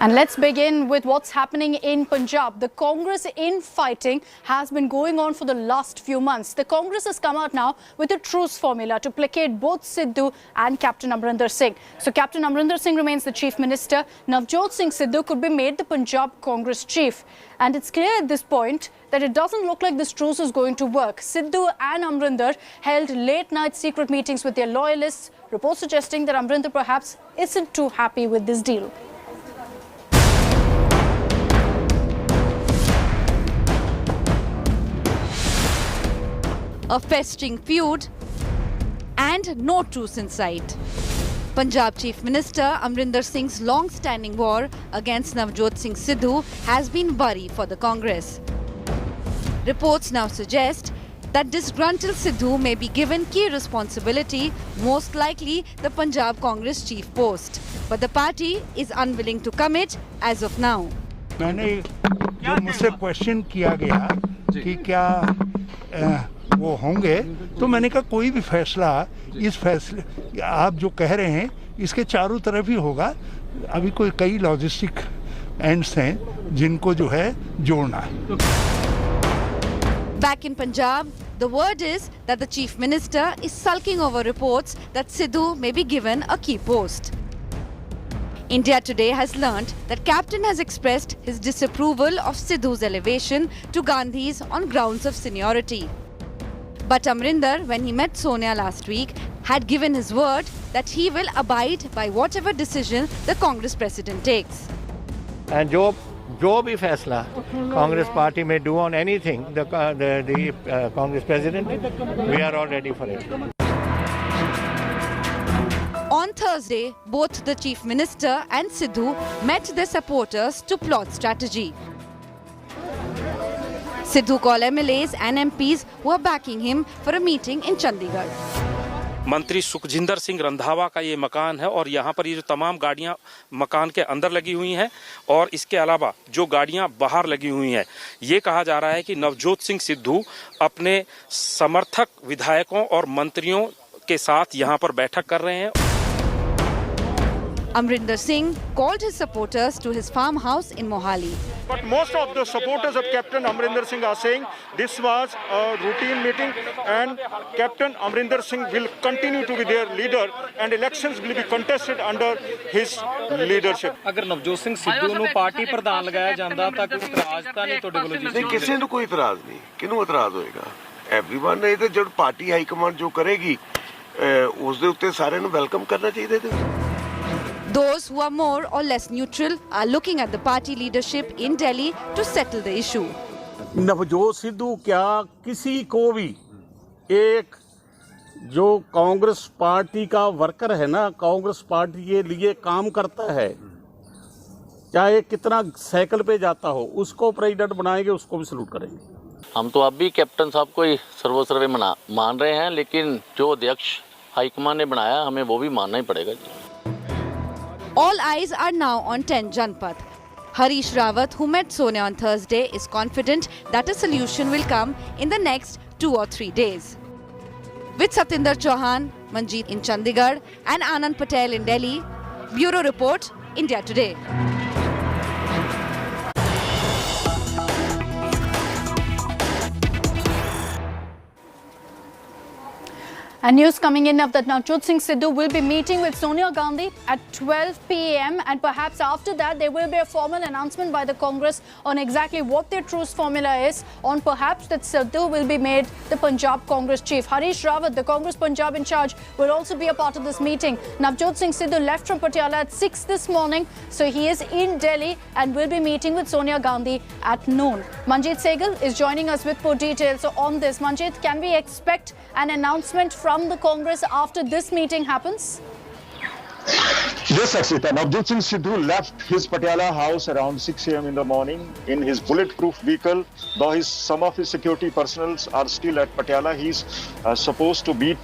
And let's begin with what's happening in Punjab. The Congress infighting has been going on for the last few months. The Congress has come out now with a truce formula to placate both Sidhu and Captain Amarinder Singh. So Captain Amarinder Singh remains the Chief Minister. Navjot Singh Sidhu could be made the Punjab Congress Chief. And it's clear at this point that it doesn't look like this truce is going to work. Sidhu and Amarinder held late-night secret meetings with their loyalists, reports suggesting that Amarinder perhaps isn't too happy with this deal. A festering feud and no truce in sight. Punjab Chief Minister Amarinder Singh's long-standing war against Navjot Singh Sidhu has been worry for the Congress. Reports now suggest that disgruntled Sidhu may be given key responsibility, most likely the Punjab Congress chief post. But the party is unwilling to commit as of now. मैंने जो मुझसे question किया गया कि क्या वो होंगे, तो मैंने कहा कोई भी फैसला इस फैसले आप जो कह रहे हैं इसके चारों तरफ ही होगा. अभी कोई कई लॉजिस्टिक एंड्स हैं जिनको जो है जोड़ना है. Back in Punjab, the word is that the Chief Minister is sulking over reports that Sidhu may be given a key post. India Today has learnt that Captain has expressed his disapproval of Sidhu's elevation to Gandhis on grounds of seniority. But Amarinder, when he met Sonia last week, had given his word that he will abide by whatever decision the Congress president takes. And जो भी फैसला Congress party में do on anything, the Congress president, we are all ready for it. On Thursday, both the Chief Minister and Sidhu met their supporters to plot strategy. Sidhu called MLAs and MPs who are backing him for a meeting in Chandigarh. मंत्री सुखजिंदर सिंह रंधावा का ये मकान है और यहाँ पर ये जो तमाम गाड़ियाँ मकान के अंदर लगी हुई हैं और इसके अलावा जो गाड़ियाँ बाहर लगी हुई हैं, ये कहा जा रहा है कि नवजोत सिंह सिद्धू अपने समर्थक विधायकों और मंत्रियों के साथ यहाँ पर बैठक कर रहे हैं. Amarinder Singh called his supporters to his farmhouse in Mohali. But most of the supporters of Captain Amarinder Singh are saying this was a routine meeting and Captain Amarinder Singh will continue to be their leader and elections will be contested under his leadership. अगर नवजोत सिंह सिद्धू ਨੂੰ party ਪ੍ਰਧਾਨ ਲਗਾਇਆ ਜਾਂਦਾ ਤਾਂ ਕੋਈ ਇਤਰਾਜ਼ ਤਾਂ ਨਹੀਂ ਤੁਹਾਡੇ ਵੱਲੋਂ ਜੀ? ਨਹੀਂ, ਕਿਸੇ ਨੂੰ ਕੋਈ ਇਤਰਾਜ਼ ਨਹੀਂ. ਕਿਹਨੂੰ ਇਤਰਾਜ਼ ਹੋਏਗਾ? ਐਵਰੀਵਨ ਇਹ ਤੇ ਜਦ ਪਾਰਟੀ ਹਾਈ ਕਮਾਂਡ ਜੋ ਕਰੇਗੀ ਉਸ ਦੇ ਉੱਤੇ ਸਾਰਿਆਂ ਨੂੰ ਵੈਲਕਮ ਕਰਨਾ ਚਾਹੀਦਾ ਹੈ. Those who are more or less neutral are looking at the party leadership in Delhi to settle the issue. Navjot Sidhu क्या किसी को भी एक जो कांग्रेस पार्टी का वर्कर है ना, कांग्रेस पार्टी के लिए काम करता है, चाहे कितना साइकिल पे जाता हो, उसको प्रेसिडेंट बनाएंगे, उसको भी सलूट करेंगे. हम तो अब भी कैप्टन साहब को ही सर्वोच्च मान रहे हैं, लेकिन जो अध्यक्ष हाईकमान ने बनाया हमें वो भी मानना ही पड़ेगा. All eyes are now on 10 Janpath. Harish Rawat, who met Sonia on Thursday, is confident that a solution will come in the next 2 or 3 days. With Satinder Chauhan, Manjeet in Chandigarh and Anand Patel in Delhi, Bureau Report, India Today. And news coming in of that Navjot Singh Sidhu will be meeting with Sonia Gandhi at 12 p.m. and perhaps after that there will be a formal announcement by the Congress on exactly what their truce formula is, on perhaps that Sidhu will be made the Punjab Congress chief. Harish Rawat, the Congress Punjab in charge, will also be a part of this meeting. Navjot Singh Sidhu left from Patiala at 6 this morning, so he is in Delhi and will be meeting with Sonia Gandhi at noon. Manjeet Sehgal is joining us with more details. So on this, Manjeet, can we expect an announcement from the Congress after this meeting happens? Yes, Aksita. Navjot Singh Sidhu left his Patiala house around 6 a.m. in the morning in his bulletproof vehicle. Though some of his security personnel are still at Patiala, he's supposed to meet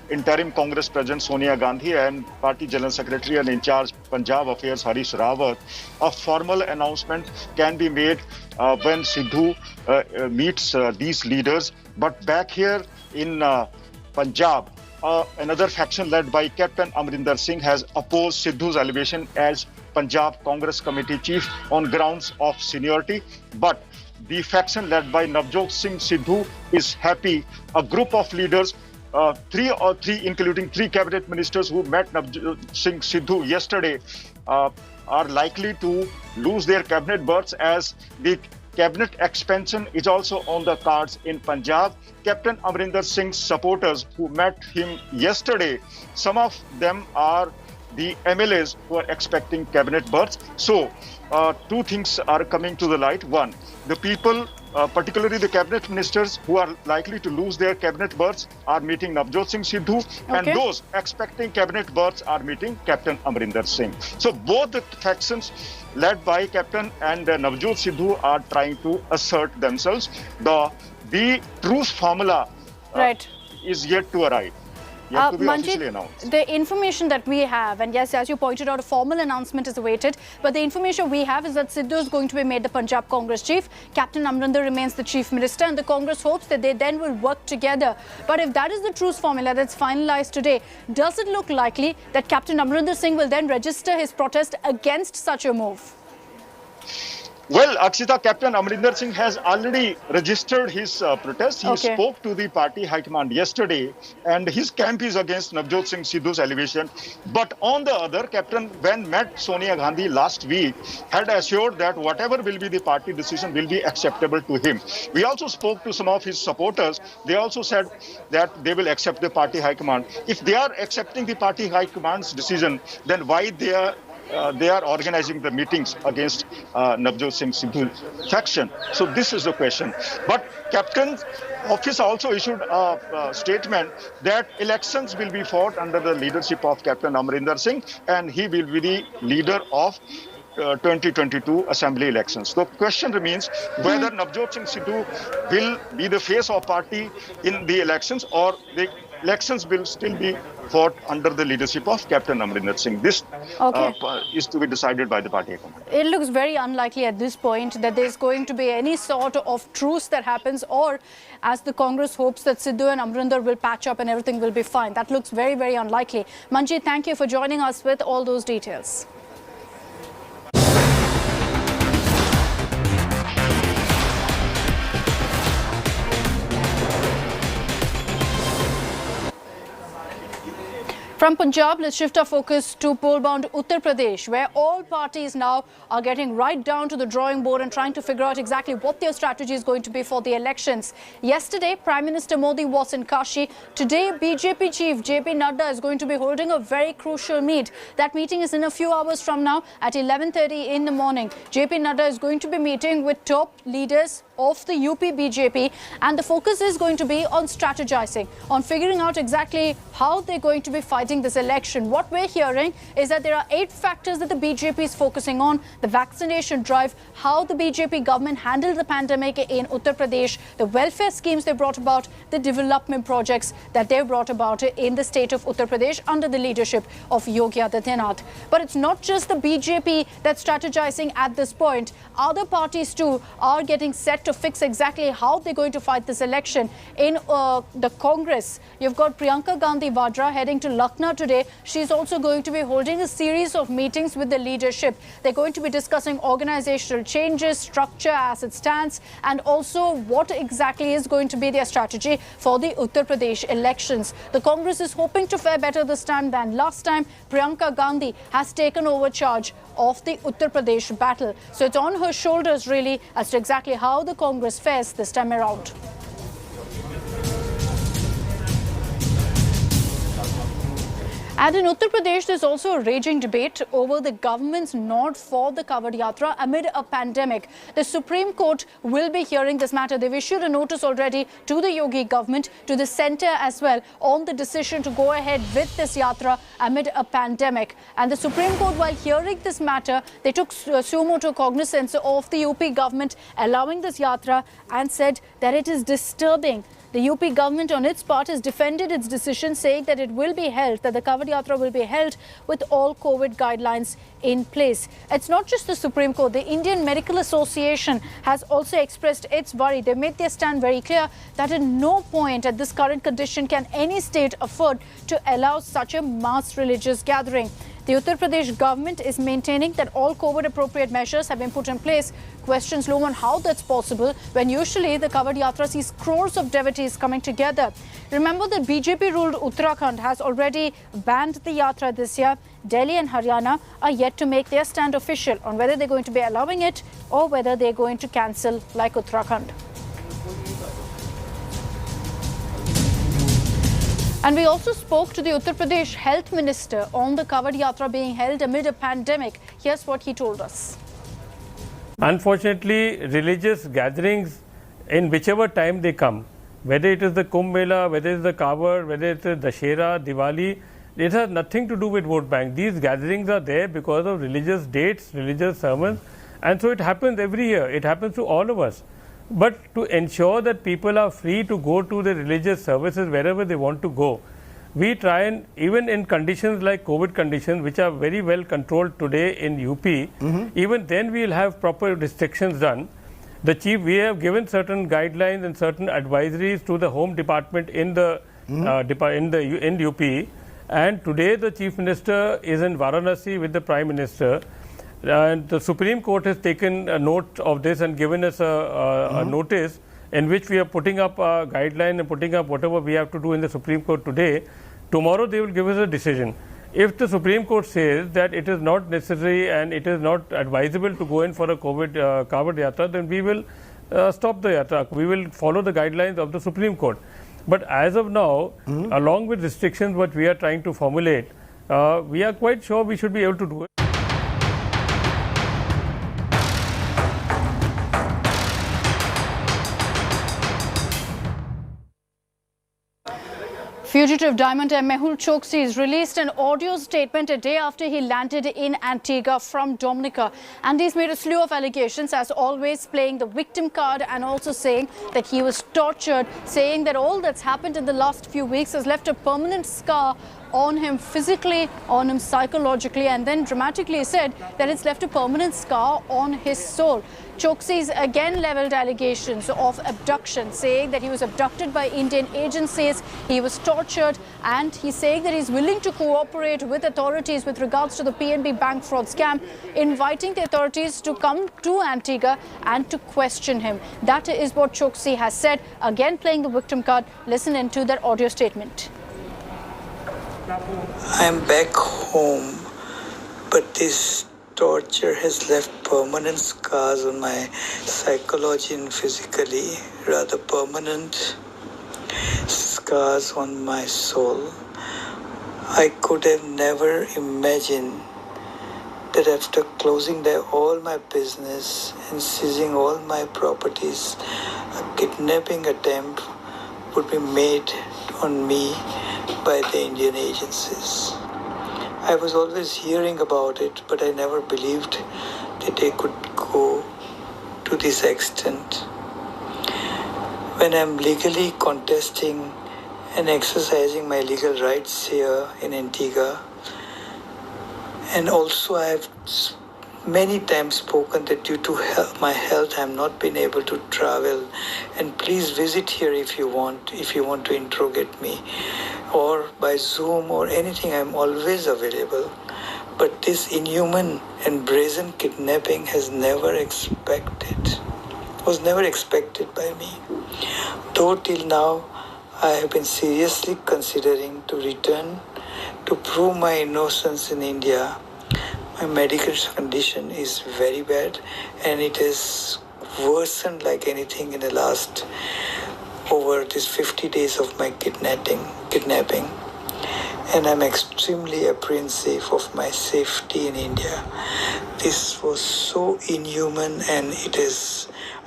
interim Congress President Sonia Gandhi and Party General Secretary and in charge Punjab Affairs Harish Rawat. A formal announcement can be made when Sidhu meets these leaders. But back here in Punjab, another faction led by Captain Amarinder Singh has opposed Sidhu's elevation as Punjab Congress Committee Chief on grounds of seniority. But the faction led by Navjot Singh Sidhu is happy. A group of leaders, three including three cabinet ministers who met Navjot Singh Sidhu yesterday, are likely to lose their cabinet berths as the cabinet expansion is also on the cards in Punjab. Captain Amarinder Singh's supporters who met him yesterday, some of them are the MLAs who are expecting cabinet berths. So, two things are coming to the light. One, the people, particularly the cabinet ministers who are likely to lose their cabinet berths, are meeting Navjot Singh Sidhu, and those expecting cabinet berths are meeting Captain Amarinder Singh. So, both the factions led by Captain and Navjot Sidhu are trying to assert themselves. The truce formula is yet to arrive. Yet to be officially announced. The information that we have, and yes, as you pointed out, a formal announcement is awaited, but the information we have is that Sidhu is going to be made the Punjab Congress chief, Captain Amarinder remains the chief minister, and the Congress hopes that they then will work together. But if that is the truce formula that's finalized today, does it look likely that Captain Amarinder Singh will then register his protest against such a move? Well, Akshita, Captain Amarinder Singh has already registered his protest. He spoke to the party high command yesterday, and his camp is against Navjot Singh Sidhu's elevation. But on the other, Captain, when met Sonia Gandhi last week, had assured that whatever will be the party decision will be acceptable to him. We also spoke to some of his supporters. They also said that they will accept the party high command. If they are accepting the party high command's decision, then why they are organizing the meetings against Navjot Singh Sidhu faction. So this is the question. But Captain's office also issued a statement that elections will be fought under the leadership of Captain Amarinder Singh, and he will be the leader of 2022 assembly elections. The question remains whether Navjot Singh Sidhu will be the face of party in the elections, or the elections will still be fought under the leadership of Captain Amarinder Singh. This is to be decided by the party. It looks very unlikely at this point that there's going to be any sort of truce that happens, or as the Congress hopes that Sidhu and Amarinder will patch up and everything will be fine. That looks very, very unlikely. Manjeet, thank you for joining us with all those details. From Punjab, let's shift our focus to poll-bound Uttar Pradesh, where all parties now are getting right down to the drawing board and trying to figure out exactly what their strategy is going to be for the elections. Yesterday, Prime Minister Modi was in Kashi. Today, BJP chief JP Nadda is going to be holding a very crucial meet. That meeting is in a few hours from now at 11:30 in the morning. JP Nadda is going to be meeting with top leaders of the UP BJP, and the focus is going to be on strategizing, on figuring out exactly how they're going to be fighting this election. What we're hearing is that there are 8 factors that the BJP is focusing on: the vaccination drive, how the BJP government handled the pandemic in Uttar Pradesh, the welfare schemes they brought about, the development projects that they brought about in the state of Uttar Pradesh under the leadership of Yogi Adityanath. But it's not just the BJP that's strategizing at this point. Other parties too are getting set to fix exactly how they're going to fight this election. In the Congress, you've got Priyanka Gandhi Vadra heading to Lucknow today. She's also going to be holding a series of meetings with the leadership. They're going to be discussing organizational changes, structure as it stands, and also what exactly is going to be their strategy for the Uttar Pradesh elections. The Congress is hoping to fare better this time than last time. Priyanka Gandhi has taken over charge of the Uttar Pradesh battle. So it's on her shoulders really as to exactly how the Congress fares this time around. And in Uttar Pradesh, there's also a raging debate over the government's nod for the Kavad Yatra amid a pandemic. The Supreme Court will be hearing this matter. They've issued a notice already to the Yogi government, to the centre as well, on the decision to go ahead with this Yatra amid a pandemic. And the Supreme Court, while hearing this matter, they took sumo to cognizance of the UP government allowing this Yatra and said that it is disturbing The UP government on its part has defended its decision, saying that it will be held, that the Kavod Yatra will be held with all COVID guidelines in place. It's not just the Supreme Court. The Indian Medical Association has also expressed its worry. They made their stand very clear that at no point at this current condition can any state afford to allow such a mass religious gathering. The Uttar Pradesh government is maintaining that all COVID appropriate measures have been put in place. Questions loom on how that's possible when usually the Kavod Yatra sees crores of devotees coming together. Remember that BJP ruled Uttarakhand has already banned the Yatra this year. Delhi and Haryana are yet to make their stand official on whether they're going to be allowing it or whether they're going to cancel like Uttarakhand. And we also spoke to the Uttar Pradesh Health Minister on the Kavod Yatra being held amid a pandemic. Here's what he told us. Unfortunately, religious gatherings, in whichever time they come, whether it is the Kumbh Mela, whether it is the Kavod, whether it is Dashera, Diwali, it has nothing to do with vote bank. These gatherings are there because of religious dates, religious sermons, and so it happens every year. It happens to all of us. But to ensure that people are free to go to the religious services wherever they want to go, we try and, even in conditions like COVID conditions, which are very well controlled today in UP, even then we will have proper restrictions done. The chief, we have given certain guidelines and certain advisories to the Home Department in the in UP, and today the Chief Minister is in Varanasi with the Prime Minister. And the Supreme Court has taken a note of this and given us a notice in which we are putting up a guideline and putting up whatever we have to do in the Supreme Court today. Tomorrow they will give us a decision. If the Supreme Court says that it is not necessary and it is not advisable to go in for a Kavod Yatra, then we will stop the Yatra. We will follow the guidelines of the Supreme Court. But as of now, along with restrictions what we are trying to formulate, we are quite sure we should be able to do it. Fugitive diamondaire Mehul Choksi has released an audio statement a day after he landed in Antigua from Dominica. And he's made a slew of allegations, as always, playing the victim card and also saying that he was tortured, saying that all that's happened in the last few weeks has left a permanent scar on him physically, on him psychologically, and then dramatically said that it's left a permanent scar on his soul. Choksi's again levelled allegations of abduction, saying that he was abducted by Indian agencies, he was tortured, and he's saying that he's willing to cooperate with authorities with regards to the PNB bank fraud scam, inviting the authorities to come to Antigua and to question him. That is what Choksi has said, again playing the victim card. Listen into that audio statement. I'm back home, but this torture has left permanent scars on my psychology and physically, rather permanent scars on my soul. I could have never imagined that after closing down all my business and seizing all my properties, a kidnapping attempt would be made on me by the Indian agencies. I was always hearing about it, but I never believed that they could go to this extent. When I'm legally contesting and exercising my legal rights here in Antigua, and also I have many times spoken that due to my health I have not been able to travel, and please visit here if you want to interrogate me, or by Zoom or anything. I'm always available. But this inhuman and brazen kidnapping was never expected by me. Though till now I have been seriously considering to return to prove my innocence in India. My medical condition is very bad, and it has worsened like anything in the last over these 50 days of my kidnapping. And I'm extremely apprehensive of my safety in India. This was so inhuman, and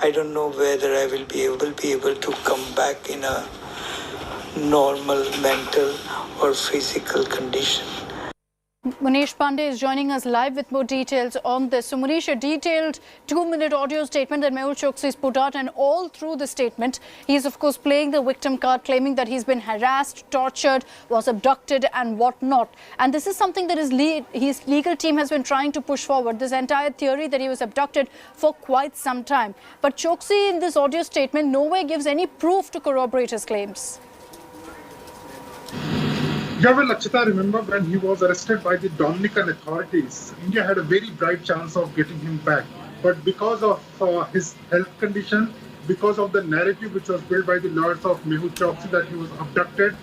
I don't know whether I will be able to come back in a normal mental or physical condition. Munish Pandey is joining us live with more details on this. So Munish, a detailed 2-minute audio statement that Mehul Choksi has put out, and all through the statement, he is of course playing the victim card, claiming that he's been harassed, tortured, was abducted and whatnot. And this is something that his legal team has been trying to push forward, this entire theory that he was abducted for quite some time. But Choksi in this audio statement nowhere gives any proof to corroborate his claims. Yeah, well, Akshita, remember when he was arrested by the Dominican authorities, India had a very bright chance of getting him back. But because of his health condition, because of the narrative which was built by the lawyers of Mehul Choksi that he was abducted,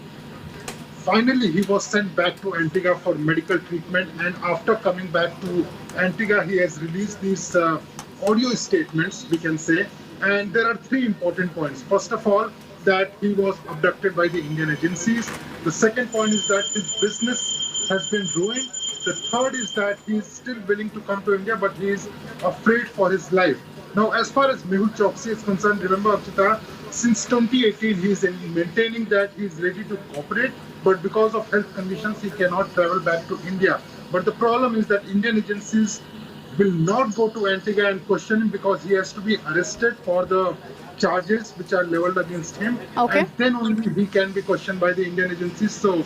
finally he was sent back to Antigua for medical treatment. And after coming back to Antigua, he has released these audio statements, we can say. And there are three important points. First of all, that he was abducted by the Indian agencies. The second point is that his business has been ruined. The third is that he is still willing to come to India, but he is afraid for his life. Now, as far as Mehul Choksi is concerned, remember, Akshita, since 2018, he is maintaining that he is ready to cooperate, but because of health conditions, he cannot travel back to India. But the problem is that Indian agencies will not go to Antigua and question him because he has to be arrested for the charges which are leveled against him, and then only he can be questioned by the Indian agencies. So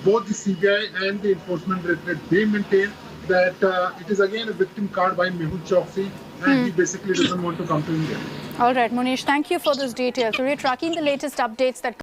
both the CBI and the Enforcement Directorate, they maintain that it is again a victim card by Mehul Choksi, and he basically doesn't want to come to India. All right, Munish, thank you for this detail. So we're tracking the latest updates that